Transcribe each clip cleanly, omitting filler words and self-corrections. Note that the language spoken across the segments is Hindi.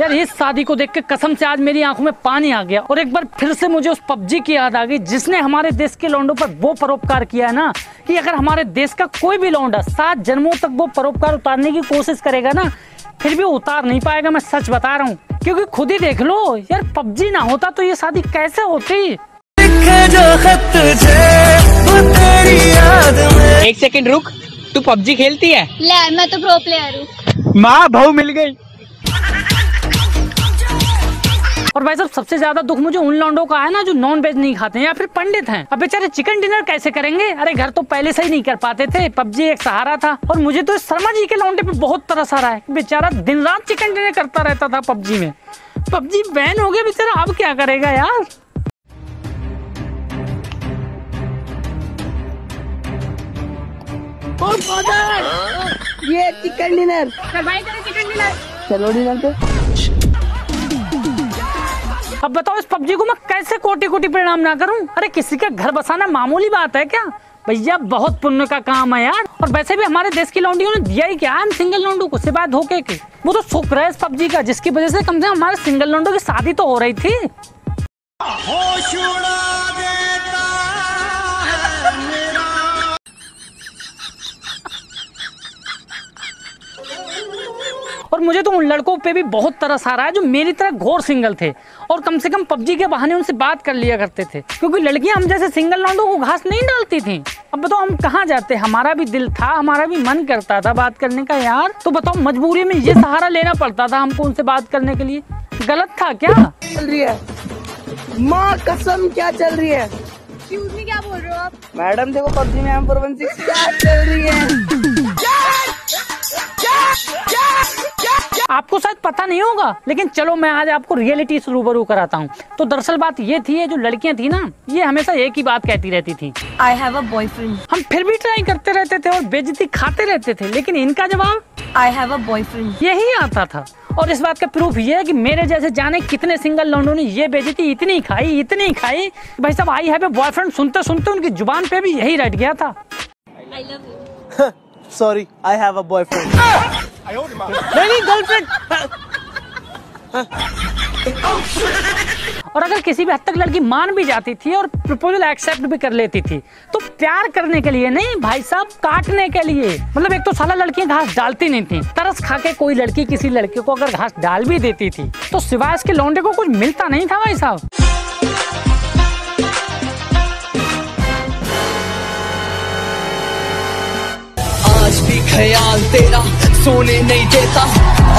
यार इस शादी को देख के कसम से आज मेरी आंखों में पानी आ गया और एक बार फिर से मुझे उस पबजी की याद आ गई जिसने हमारे देश के लौंडों पर वो परोपकार किया है ना कि अगर हमारे देश का कोई भी लौंडा 7 जन्मों तक वो परोपकार उतारने की कोशिश करेगा ना फिर भी उतार नहीं पाएगा। मैं सच बता रहा हूँ, क्योंकि खुद ही देख लो यार, पबजी ना होता तो ये शादी कैसे होती। एक सेकंड रुक, तू पबजी खेलती है? ले, मैं तो प्रो प्लेयर हूँ। माँ बहू मिल गई। और भाई साहब सबसे ज्यादा दुख मुझे उन लौंडों का है ना जो नॉन वेज नहीं खाते हैं या फिर पंडित हैं। अब बेचारे चिकन डिनर कैसे करेंगे? अरे घर तो पहले से ही नहीं कर पाते थे, पबजी एक सहारा था। और मुझे तो इस शर्मा जी के लौंडे पे बहुत तरस आ रहा है, बेचारा दिन रात चिकन डिनर करता रहता था पबजी में। पबजी बैन हो गया बेचारा, अब क्या करेगा यार। ये चिकन डिनर, चलो डिनर पे। अब बताओ इस पबजी को मैं कैसे कोटि कोटि प्रणाम ना करूं? अरे किसी का घर बसाना मामूली बात है क्या भैया? बहुत पुण्य का काम है यार। और वैसे भी हमारे देश की लौंडियों ने दिया ही क्या हम सिंगल लौंडों को सिवाय धोखे के। वो तो शुक्र है इस पबजी का जिसकी वजह से कम से कम हमारे सिंगल लौंडों की शादी तो हो रही थी। और मुझे तो उन लड़कों पे भी बहुत तरस आ रहा है जो मेरी तरह घोर सिंगल थे और कम से कम पबजी के बहाने उनसे बात कर लिया करते थे, क्योंकि लड़कियां हम जैसे सिंगल लौंडों को घास नहीं डालती थी। अब बताओ हम कहाँ जाते? हमारा भी दिल था, हमारा भी मन करता था बात करने का यार। तो बताओ मजबूरी में ये सहारा लेना पड़ता था हमको उनसे बात करने के लिए। गलत था क्या? चल रही है माँ कसम, क्या चल रही है? एक्सक्यूज मी, क्या बोल रहे हो आप? मैडम देखो पबजी में M416 क्या चल रही है। आपको शायद पता नहीं होगा, लेकिन चलो मैं आज आपको रियलिटी से रूबरू कराता हूँ। तो दरअसल बात ये थी, ये जो लड़कियां थी ना, ये हमेशा एक ही बात कहती रहती थी, I have a boyfriend। हम फिर भी ट्राई करते रहते थे और बेइज्जती खाते रहते थे, लेकिन इनका जवाब I have a boyfriend यही आता था। और इस बात का प्रूफ ये है कि मेरे जैसे जाने कितने सिंगल लौंडों ने ये बेइज्जती इतनी खाई भाई साहब आई हैव ए बॉयफ्रेंड सुनते सुनते उनकी जुबान पे भी यही रट गया था। I love you। Sorry, I have a boyfriend. नहीं गर्लफ्रेंड। और अगर किसी भी हद तक लड़की मान भी जाती थी और प्रपोजल एक्सेप्ट भी कर लेती थी तो प्यार करने के लिए नहीं भाई साहब, काटने के लिए। मतलब एक तो साला लड़कियां घास डालती नहीं थी, तरस खा के कोई लड़की किसी लड़के को अगर घास डाल भी देती थी तो सिवाय इसके लौंडे को कुछ मिलता नहीं था भाई साहब। आज भी ख्याल तेरा सोने नहीं देता,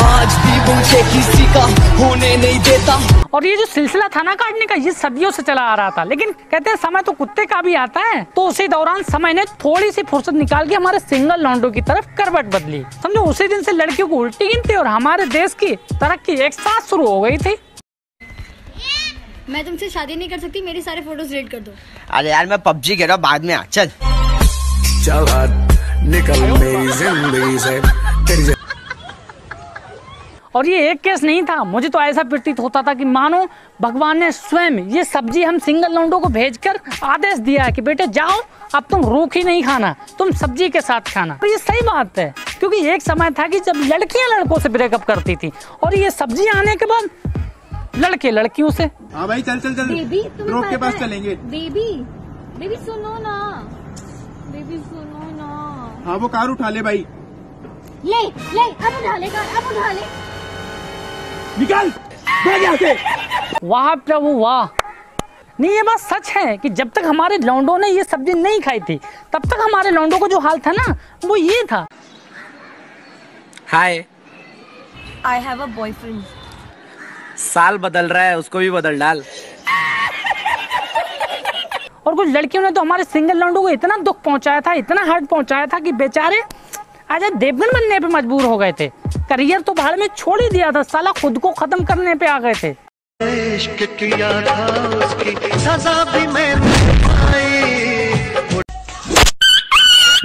आज भी मुझे किसी का होने नहीं देता। और ये जो सिलसिला था ना काटने का, ये सदियों से चला आ रहा था, लेकिन कहते हैं समय तो कुत्ते का भी आता है। तो उसी दौरान समय ने थोड़ी सी फुर्सत निकाल के हमारे सिंगल लौंडों की तरफ करवट बदली। समझो उसी दिन से लड़कियों को उल्टी गिनती और हमारे देश की तरक्की एक साथ शुरू हो गई थी। मैं तुमसे शादी नहीं कर सकती, मेरी सारे फोटोज डिलीट कर दो। अरे यार मैं पबजी खेल रहा हूँ, बाद में आ। चल निकल मेरी जिंदगी से। और ये एक केस नहीं था, मुझे तो ऐसा प्रतीत होता था कि मानो भगवान ने स्वयं ये सब्जी हम सिंगल लौंडों को भेजकर आदेश दिया है कि बेटे जाओ, अब तुम रूख ही नहीं खाना, तुम सब्जी के साथ खाना। तो ये सही बात है, क्योंकि एक समय था कि जब लड़कियां लड़कों से ब्रेकअप करती थी और ये सब्जी आने के बाद लड़के लड़कियों से। हाँ भाई चल चल चल, बेबी ड्रॉप के पास चलेंगे। बेबी सुनो ना, बेबी सुनो ना। हाँ वो कार उठा ले भाई। ले अब उठा ले कार, अब उठा ले। निकाल भाग यहाँ से। वाह प्रभु वाह। नहीं ये बात सच है कि जब तक हमारे लौंडों ने ये सब्जी नहीं खाई थी तब तक हमारे लौंडों को जो हाल था ना वो ये था। हाय, I have a boyfriend। साल बदल रहा है, उसको भी बदल डाल। और कुछ लड़कियों ने तो हमारे सिंगल लौंडों को इतना दुख पहुंचाया था, इतना हर्ट पहुंचाया था कि बेचारे आज देवगन बनने पे मजबूर हो गए थे। करियर तो भाड़ में छोड़ ही दिया था, साला खुद को खत्म करने पे आ गए थे। इश्क किया था उसकी सजा भी मैंने पाई।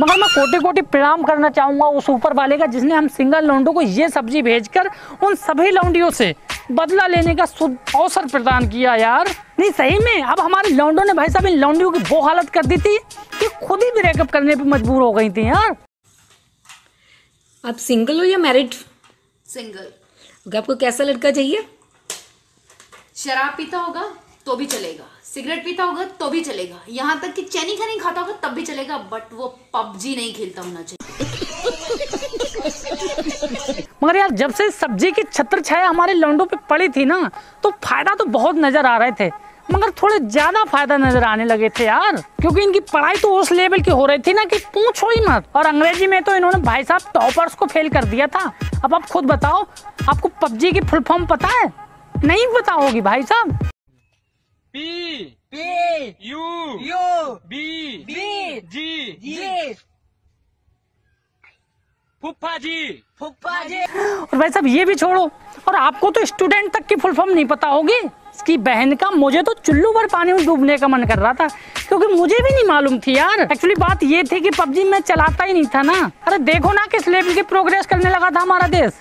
मगर मैं कोटि कोटि प्रणाम करना चाहूंगा उस ऊपर वाले का जिसने हम सिंगल लौंडों को ये सब्जी भेजकर उन सभी लौंडियों से बदला लेने का अवसर प्रदान किया यार। नहीं सही में, अब हमारे लौंडों ने भाई साहब इन लौंडियों की वो हालत कर दी थी कि खुद ही ब्रेकअप करने पे मजबूर हो गई थी यार। आप सिंगल हो या मैरिड? सिंगल। आपको कैसा लड़का चाहिए? शराब पीता होगा तो भी चलेगा, सिगरेट पीता होगा तो भी चलेगा, यहाँ तक कि चैनी का नहीं खाता होगा तब भी चलेगा, बट वो पबजी नहीं खेलता होना चाहिए। मगर यार जब से सब्जी की छत्र छाया हमारे लौंडों पे पड़ी थी ना, तो फायदा तो बहुत नजर आ रहे थे, मगर थोड़े ज्यादा फायदा नजर आने लगे थे यार, क्योंकि इनकी पढ़ाई तो उस लेवल की हो रही थी ना कि पूछो ही मत। और अंग्रेजी में तो इन्होंने भाई साहब टॉपर्स को फेल कर दिया था। अब आप खुद बताओ, आपको पबजी की फुल फॉर्म पता है? नहीं पता होगी भाई साहब। फुप्पा जी। और भाई साहब ये भी छोड़ो, और आपको तो स्टूडेंट तक की फुल फॉर्म नहीं पता होगी। इसकी बहन का मुझे तो चुल्लू भर पानी में डूबने का मन कर रहा था, क्योंकि मुझे भी नहीं मालूम थी यार। एक्चुअली बात ये थी कि पबजी मैं चलाता ही नहीं था ना। अरे देखो ना किस लेवल की प्रोग्रेस करने लगा था हमारा देश।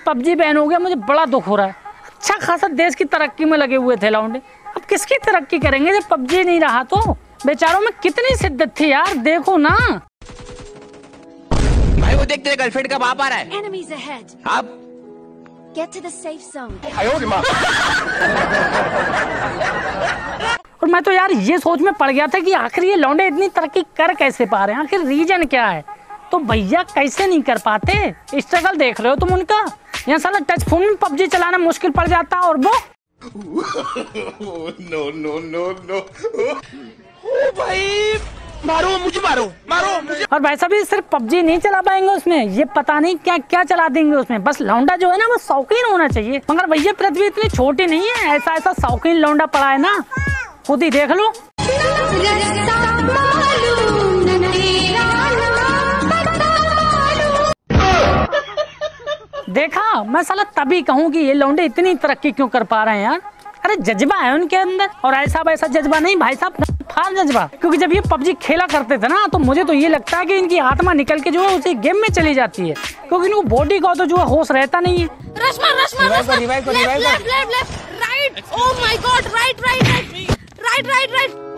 पबजी बैन हो गया, मुझे बड़ा दुख हो रहा है। अच्छा खासा देश की तरक्की में लगे हुए थे लौंडे, अब किसकी तरक्की करेंगे जब पबजी नहीं रहा तो। बेचारों में कितनी शिद्दत थी यार, देखो ना। भाई वो देख तेरे गर्लफ्रेंड का बाप आ रहा है। Enemies ahead. अब Get to the safe zone. और मैं तो यार ये सोच में पड़ गया था कि आखिर ये लौंडे इतनी तरक्की कर कैसे पा रहे हैं, आखिर रीजन क्या है। तो भैया कैसे नहीं कर पाते, स्ट्रगल देख रहे हो तुम उनका। यहाँ साला टच फोन में पबजी चलाना मुश्किल पड़ जाता, और वो नो ओ भाई मारो मुझे, मारो मुझे। और भाई साहब ये सिर्फ पबजी नहीं चला पाएंगे उसमें, ये पता नहीं क्या क्या चला देंगे उसमें। बस लौंडा जो है ना वो शौकीन होना चाहिए, मगर भैया पृथ्वी इतनी छोटी नहीं है, ऐसा ऐसा शौकीन लौंडा पड़ा है ना, खुद ही देख लो। देखा, मैं साला तभी कहूँ कि ये लौंडे इतनी तरक्की क्यों कर पा रहे हैं यार। अरे जज्बा है उनके अंदर, और ऐसा वैसा जज्बा नहीं भाई साहब, फार जज्बा। क्योंकि जब ये पबजी खेला करते थे ना, तो मुझे तो ये लगता है कि इनकी आत्मा निकल के जो है उसी गेम में चली जाती है, क्योंकि इनको बॉडी का तो जो है होश रहता नहीं है। Right, oh my god, right,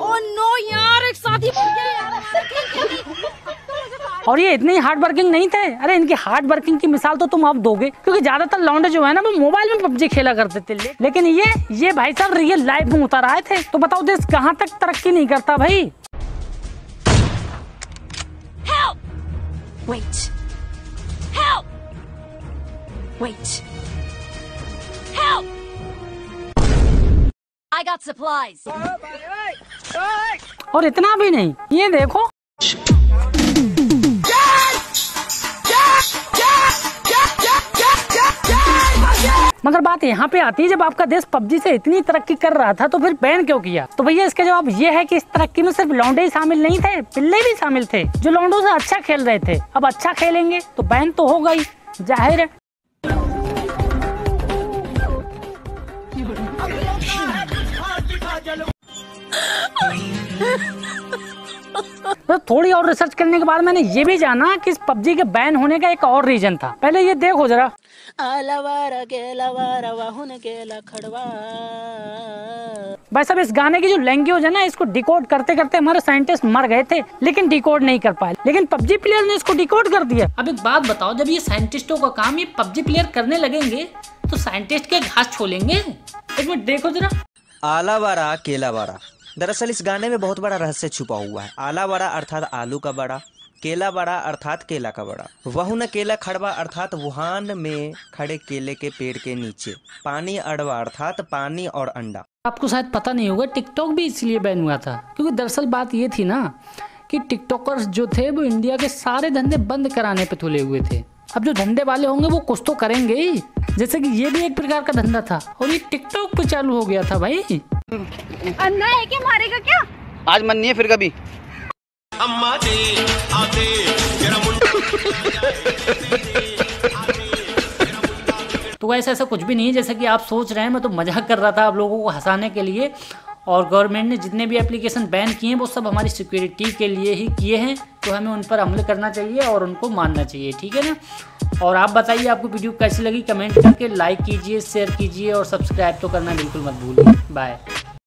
oh no यार, एक साथी बन गया यार। और ये इतने हार्ड वर्किंग नहीं थे। अरे इनकी हार्ड वर्किंग की मिसाल तो तुम अब दोगे, क्योंकि ज्यादातर लौंडे जो है ना वो मोबाइल में पबजी खेला करते थे, लेकिन ये भाई साहब रियल लाइफ में उतर आए थे। तो बताओ देश कहाँ तक तरक्की नहीं करता भाई। Wait. Help! Wait. Help! I got supplies. और इतना भी नहीं, ये देखो। मगर बात यहाँ पे आती है, जब आपका देश पबजी से इतनी तरक्की कर रहा था तो फिर बैन क्यों किया? तो भैया इसका जवाब ये है कि इस तरक्की में सिर्फ लौंडे ही शामिल नहीं थे, पिल्ले भी शामिल थे, जो लौंडों से अच्छा खेल रहे थे। अब अच्छा खेलेंगे तो बैन तो होगा ही, जाहिर है। तो थोड़ी और रिसर्च करने के बाद मैंने ये भी जाना कि इस पबजी के बैन होने का एक और रीजन था। पहले ये देखो जरा। भाई साहब इस गाने की जो लैंग्वेज है ना, इसको डिकोड करते करते हमारे साइंटिस्ट मर गए थे, लेकिन डिकोड नहीं कर पाए, लेकिन पबजी प्लेयर ने इसको डिकोड कर दिया। अब एक बात बताओ, जब ये साइंटिस्टों का काम ये पबजी प्लेयर करने लगेंगे तो साइंटिस्ट के घास छोलेंगे? एक मिनट देखो जरा। आला बारा केला बारा, दरअसल इस गाने में बहुत बड़ा रहस्य छुपा हुआ है। आला बड़ा अर्थात आलू का बड़ा, केला बड़ा अर्थात केला का बड़ा, वहु न केला खड़वा अर्थात वुहान में खड़े केले के पेड़ के नीचे, पानी अड़वा अर्थात पानी और अंडा। आपको शायद पता नहीं होगा, टिकटॉक भी इसलिए बैन हुआ था, क्योंकि दरअसल बात ये थी ना कि टिकटॉकर्स जो थे वो इंडिया के सारे धंधे बंद कराने पे तुले हुए थे। अब जो धंधे वाले होंगे वो कुछ तो करेंगे ही, जैसे कि ये भी एक प्रकार का धंधा था, और ये टिकटॉक पे चालू हो गया था भाई। अन्ना है क्या, मारेगा क्या? आज मन नहीं है फिर कभी। अम्मा दे आते तेरा तो गाइस ऐसा कुछ भी नहीं है जैसा कि आप सोच रहे हैं, मैं तो मजाक कर रहा था आप लोगों को हंसाने के लिए। और गवर्नमेंट ने जितने भी एप्लीकेशन बैन किए हैं वो सब हमारी सिक्योरिटी के लिए ही किए हैं, तो हमें उन पर अमल करना चाहिए और उनको मानना चाहिए, ठीक है ना। और आप बताइए आपको वीडियो कैसी लगी, कमेंट करके लाइक कीजिए, शेयर कीजिए और सब्सक्राइब तो करना बिल्कुल मत भूलिए। बाय।